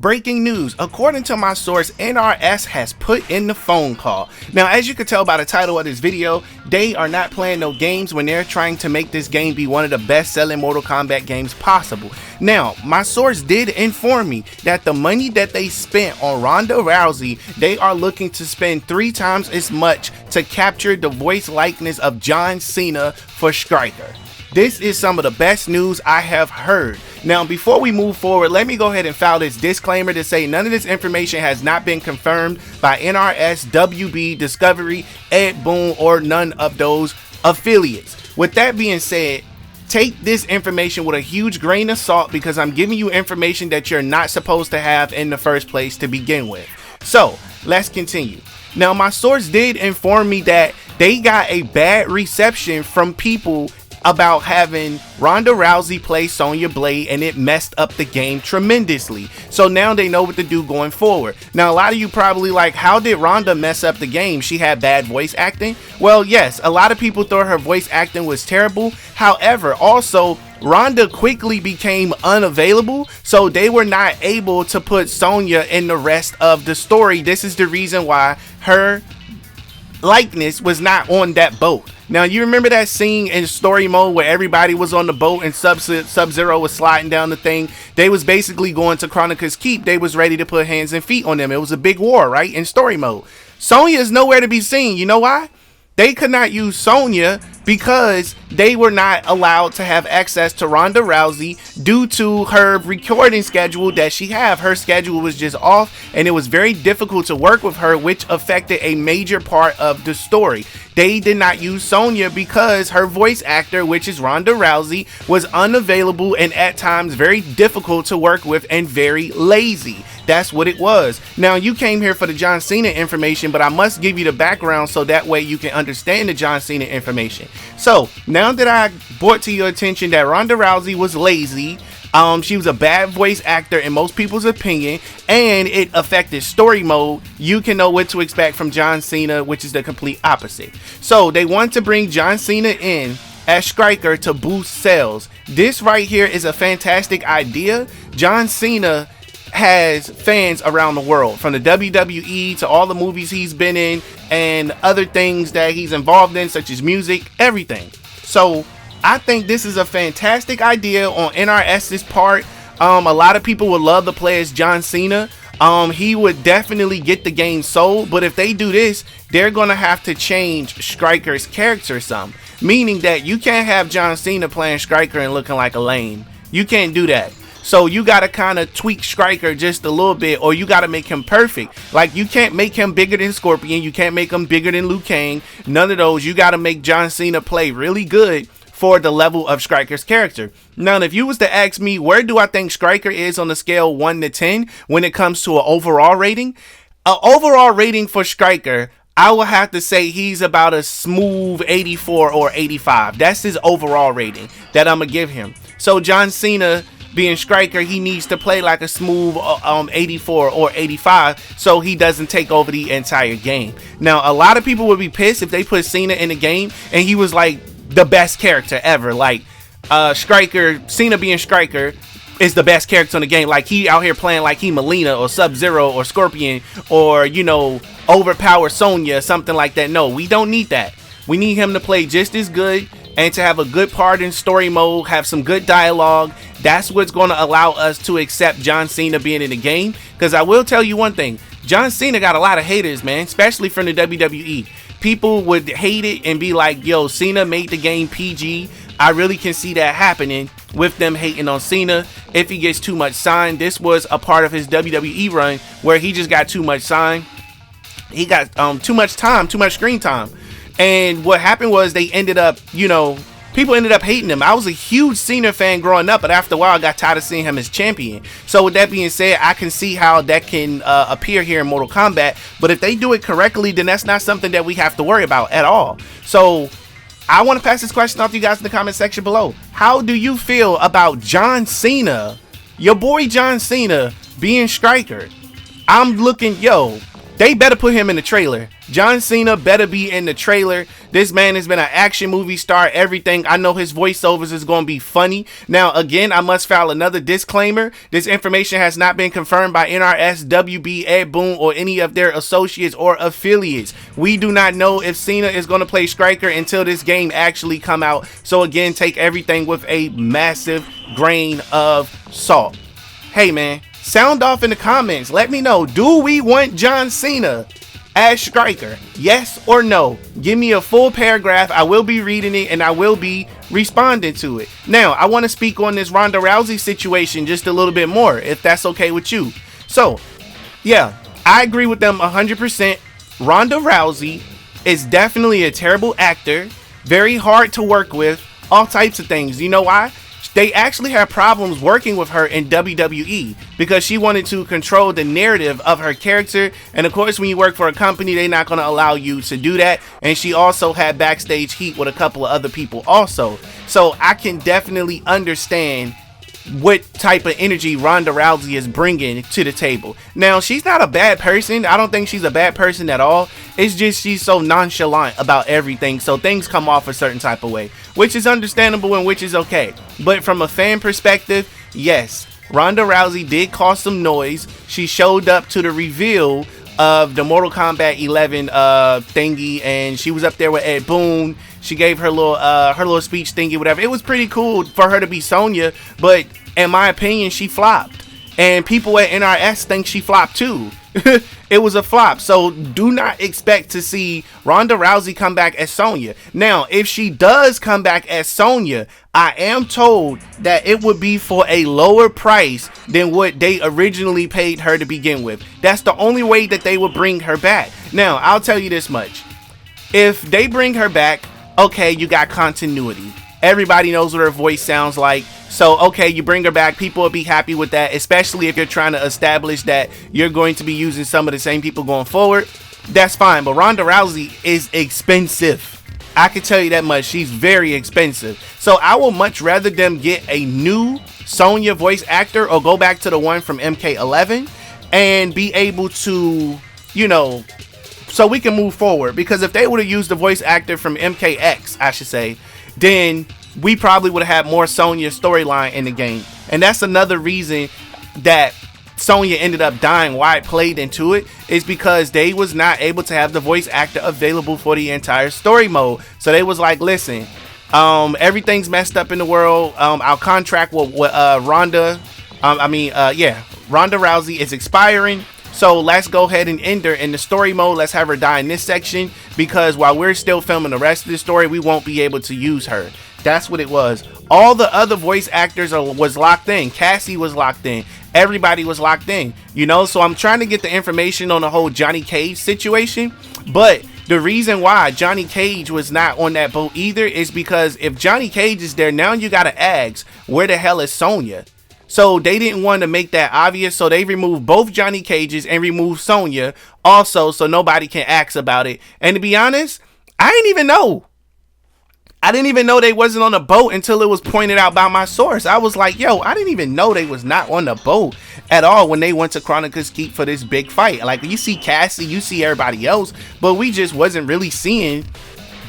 breaking news. According to my source, NRS has put in the phone call. Now, as you can tell by the title of this video, they are not playing no games when they're trying to make this game be one of the best-selling Mortal Kombat games possible. Now, my source did inform me that the money that they spent on Ronda Rousey, they are looking to spend 3 times as much to capture the voice likeness of John Cena for STRYKER. This is some of the best news I have heard. Now, before we move forward, let me go ahead and file this disclaimer to say none of this information has not been confirmed by NRS, WB, Discovery, Ed Boon, or none of those affiliates. With that being said, take this information with a huge grain of salt because I'm giving you information that you're not supposed to have in the first place to begin with. So, let's continue. Now, my source did inform me that they got a bad reception from people about having Ronda Rousey play Sonya Blade, and it messed up the game tremendously. So now they know what to do going forward. Now, a lot of you probably like, how did Ronda mess up the game? She had bad voice acting? Well, yes, a lot of people thought her voice acting was terrible. However, also, Ronda quickly became unavailable, so they were not able to put Sonya in the rest of the story. This is the reason why her likeness was not on that boat. Now, you remember that scene in story mode where everybody was on the boat and Sub-Zero was sliding down the thing? They was basically going to Kronika's Keep. They was ready to put hands and feet on them. It was a big war, right? In story mode. Sonya is nowhere to be seen. You know why? They could not use Sonya because they were not allowed to have access to Ronda Rousey due to her recording schedule that she have. Her schedule was just off, and it was very difficult to work with her, which affected a major part of the story. They did not use Sonya because her voice actor, which is Ronda Rousey, was unavailable and at times very difficult to work with and very lazy. That's what it was. Now, you came here for the John Cena information, but I must give you the background so that way you can understand the John Cena information. So, now that I brought to your attention that Ronda Rousey was lazy, she was a bad voice actor in most people's opinion, and it affected story mode, you can know what to expect from John Cena, which is the complete opposite. So, they want to bring John Cena in as STRYKER to boost sales. This right here is a fantastic idea. John Cena has fans around the world, from the WWE to all the movies he's been in and other things that he's involved in, such as music, everything. So I think this is a fantastic idea on NRS's part. A lot of people would love to play as John Cena. He would definitely get the game sold, but if they do this, they're gonna have to change STRYKER's character some, meaning that you can't have John Cena playing STRYKER and looking like a lame. You can't do that. So you gotta kind of tweak STRYKER just a little bit, or you gotta make him perfect. Like, you can't make him bigger than Scorpion, you can't make him bigger than Liu Kang, none of those. You gotta make John Cena play really good for the level of STRYKER's character. Now, if you was to ask me, where do I think STRYKER is on the scale 1 to 10 when it comes to an overall rating? An overall rating for STRYKER, I will have to say he's about a smooth 84 or 85. That's his overall rating that I'm gonna give him. So John Cena, being STRYKER, he needs to play like a smooth 84 or 85 so he doesn't take over the entire game. Now, a lot of people would be pissed if they put Cena in the game and he was like the best character ever. Like, STRYKER, Cena being STRYKER is the best character in the game. Like, he out here playing like he Melina or Sub-Zero or Scorpion or, you know, overpower Sonya, something like that. No, we don't need that. We need him to play just as good and to have a good part in story mode, have some good dialogue. That's what's going to allow us to accept John Cena being in the game. Because I will tell you one thing, John Cena got a lot of haters, man, especially from the WWE. People would hate it and be like, yo, Cena made the game PG. I really can see that happening with them hating on Cena if he gets too much sign. This was a part of his WWE run where he just got too much sign. He got too much time, too much screen time. And what happened was they ended up, you know, people ended up hating him. I was a huge Cena fan growing up, but after a while I got tired of seeing him as champion. So with that being said, I can see how that can appear here in Mortal Kombat. But if they do it correctly, then that's not something that we have to worry about at all. So I want to pass this question off to you guys in the comment section below. How do you feel about John Cena, your boy John Cena, being STRYKER? I'm looking, yo, they better put him in the trailer. John Cena better be in the trailer. This man has been an action movie star, everything. I know his voiceovers is going to be funny. Now, again, I must file another disclaimer. This information has not been confirmed by NRS, WB, Ed Boon, or any of their associates or affiliates. We do not know if Cena is going to play STRYKER until this game actually come out. So again, take everything with a massive grain of salt. Hey man, sound off in the comments. Let me know, do we want John Cena as STRYKER? Yes or no? Give me a full paragraph. I will be reading it and I will be responding to it. Now, I want to speak on this Ronda Rousey situation just a little bit more, if that's okay with you. So, yeah, I agree with them 100%. Ronda Rousey is definitely a terrible actor, very hard to work with, all types of things. You know why? They actually had problems working with her in WWE because she wanted to control the narrative of her character. And of course, when you work for a company, they're not going to allow you to do that. And she also had backstage heat with a couple of other people also. So I can definitely understand what type of energy Ronda Rousey is bringing to the table. Now, she's not a bad person. I don't think she's a bad person at all. It's just she's so nonchalant about everything, so things come off a certain type of way, which is understandable and which is okay. But from a fan perspective, yes, Ronda Rousey did cause some noise. She showed up to the reveal of the Mortal Kombat 11 thingy, and she was up there with Ed Boon. She gave her little speech thingy, whatever. It was pretty cool for her to be Sonya, but in my opinion, she flopped. And people at NRS think she flopped too. It was a flop. So do not expect to see Ronda Rousey come back as Sonya. Now, if she does come back as Sonya, I am told that it would be for a lower price than what they originally paid her to begin with. That's the only way that they would bring her back. Now, I'll tell you this much. If they bring her back, okay, you got continuity. Everybody knows what her voice sounds like. So, okay, you bring her back. People will be happy with that, especially if you're trying to establish that you're going to be using some of the same people going forward. That's fine. But Ronda Rousey is expensive. I can tell you that much. She's very expensive. So I will much rather them get a new Sonya voice actor or go back to the one from MK11 and be able to, you know, so we can move forward. Because if they would have used the voice actor from MKX, I should say, then we probably would have had more Sonya storyline in the game. And that's another reason that Sonya ended up dying, why it played into it, is because they was not able to have the voice actor available for the entire story mode. So they was like, listen, everything's messed up in the world. Our contract with Ronda Rousey is expiring. So let's go ahead and end her in the story mode. Let's have her die in this section, because while we're still filming the rest of the story, we won't be able to use her. That's what it was. All the other voice actors was locked in. Cassie was locked in. Everybody was locked in, you know. So I'm trying to get the information on the whole Johnny Cage situation. But the reason why Johnny Cage was not on that boat either is because if Johnny Cage is there, now you gotta ask, where the hell is Sonya? So they didn't want to make that obvious, so they removed both Johnny Cages and removed Sonya also, so nobody can ask about it. And to be honest, I didn't even know. I didn't even know they wasn't on the boat until it was pointed out by my source. I was like, yo, I didn't even know they was not on the boat at all when they went to Chronicles Keep for this big fight. Like, you see Cassie, you see everybody else, but we just wasn't really seeing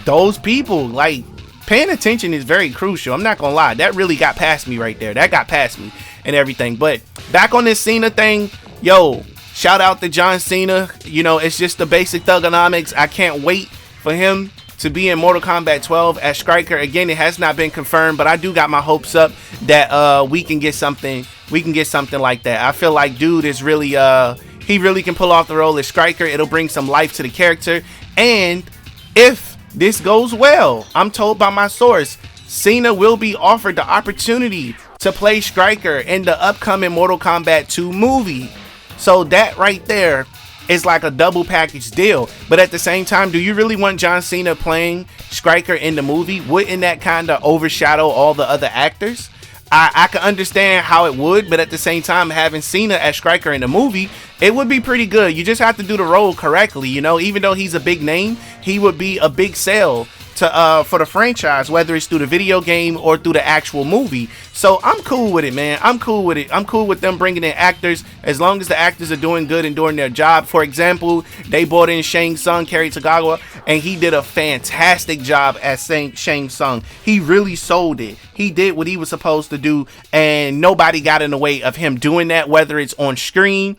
those people. Like, paying attention is very crucial. I'm not gonna lie, that really got past me right there. That got past me and everything. But back on this Cena thing, yo, shout out to John Cena. You know, it's just the basic thugonomics. I can't wait for him to be in Mortal Kombat 12 as STRYKER. Again, it has not been confirmed, but I do got my hopes up that we can get something like that. I feel like dude is really he really can pull off the role as STRYKER. It'll bring some life to the character. And if this goes well, I'm told by my source, Cena will be offered the opportunity to play STRYKER in the upcoming Mortal Kombat 2 movie. So that right there is like a double package deal. But at the same time, do you really want John Cena playing STRYKER in the movie? Wouldn't that kind of overshadow all the other actors? I can understand how it would, but at the same time, having Cena as STRYKER in the movie, it would be pretty good. You just have to do the role correctly, you know. Even though he's a big name, he would be a big sell to for the franchise, whether it's through the video game or through the actual movie. So I'm cool with it, man. I'm cool with it. I'm cool with them bringing in actors as long as the actors are doing good and doing their job. For example, they brought in Shang Tsung, Kerry Tagawa, and he did a fantastic job as Shang Tsung. He really sold it. He did what he was supposed to do, and nobody got in the way of him doing that, whether it's on screen,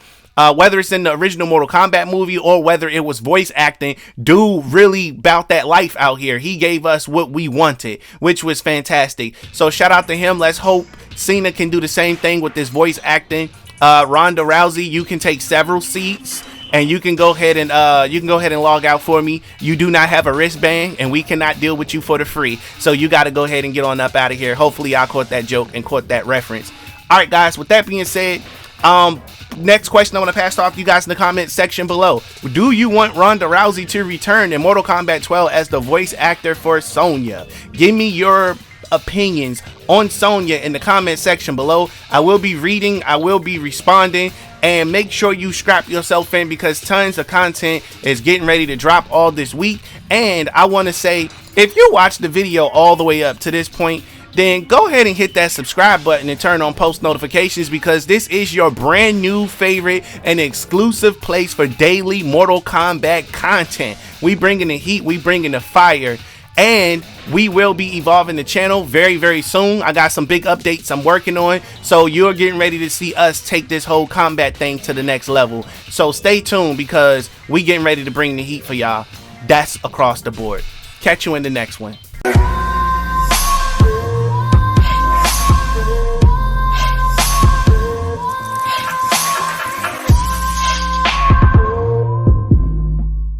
whether it's in the original Mortal Kombat movie, or whether it was voice acting. Dude really bout that life out here. He gave us what we wanted, which was fantastic. So shout out to him. Let's hope CENA can do the same thing with this voice acting. Ronda Rousey, you can take several seats, and you can go ahead and log out for me. You do not have a wristband, and we cannot deal with you for the free. So you got to go ahead and get on up out of here. Hopefully I caught that joke and caught that reference. All right, guys. With that being said, next question I want to pass off to you guys in the comment section below. Do you want Ronda Rousey to return in Mortal Kombat 12 as the voice actor for Sonya? Give me your opinions on Sonya in the comment section below. I will be reading, I will be responding, and make sure you strap yourself in because tons of content is getting ready to drop all this week. And I want to say, if you watched the video all the way up to this point, then go ahead and hit that subscribe button and turn on post notifications, because this is your brand new favorite and exclusive place for daily Mortal Kombat content. We bringing the heat, we bringing the fire, and we will be evolving the channel very, very soon. I got some big updates I'm working on, so you're getting ready to see us take this whole combat thing to the next level. So stay tuned, because we getting ready to bring the heat for y'all. That's across the board. Catch you in the next one.